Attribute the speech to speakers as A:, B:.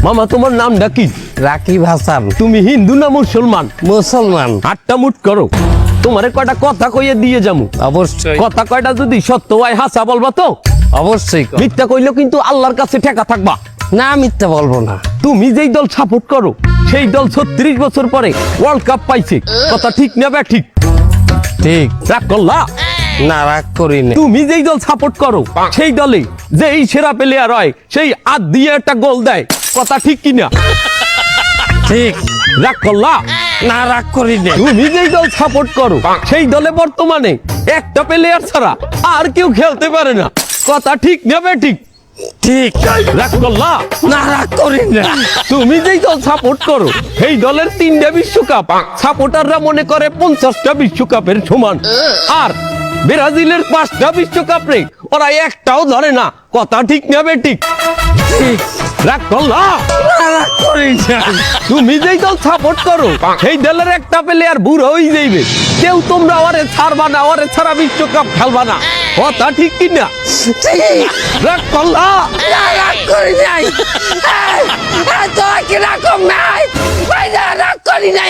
A: মামা তোমার নামটা কি?
B: রাকিব হাসান।
A: তুমি হিন্দু না মুসলমান?
B: মুসলমান।
A: আটটা মুট করো, তোমারে কয়টা কথা কইয়ে দিয়ে যামু।
B: অবশ্যই
A: কথা কয়টা যদি সত্য হয় হাসা বলবা তো?
B: অবশ্যই।
A: মিথ্যা কইলেও কিন্তু আল্লাহর কাছে ঠেকা থাকবা।
B: না মিথ্যা বলবো না।
A: তুমি যেই দল সাপোর্ট করো সেই দল 36 বছর পরে ওয়ার্ল্ড কাপ পাইছে, কথা ঠিক না বে ঠিক?
B: ঠিক।
A: রাগ করলা?
B: না রাগ করি না।
A: তুমি যেই দল সাপোর্ট করো সেই দলে যেই সেরা প্লেয়ার হয় সেই আদ দিয়ে একটা গোল দেয়, কথা ঠিক কিনা?
B: ঠিক।
A: রাগ করলা?
B: না রাগ করি না।
A: তুমি যেই দল সাপোর্ট করো সেই দলে বর্তমানে একটা প্লেয়ার ছাড়া আর কেউ খেলতে পারে না, কথা ঠিক না বে ঠিক?
B: ঠিক।
A: রাগ করলা?
B: না রাগ করি না।
A: তুমি যেই দল সাপোর্ট করো সেই দলের 3টা বিশ্বকাপ সাপোর্টাররা মনে করে 50টা বিশ্বকাপের সমান, আর ব্রাজিলের 5টা বিশ্বকাপ রে ওরা একটাও ধরে না, কথা ঠিক না বে ঠিক?
B: ঠিক।
A: রাগ করলা?
B: না রাগ করি না।
A: তুমি যেই দল সাপোর্ট করো সেই দলের একটা প্লেয়ার বুড়ো হয়ে যাইবে, কেউ তোমরা ওরে ছাড়বা না, ওরে ছাড়া বিশ্বকাপ খেলবা না, কথা ঠিক কিনা?
B: ঠিক।
A: রাগ করলা?
B: না রাগ করি নাই। তো কি রকম নাই? ভাই না রাগ করি নাই।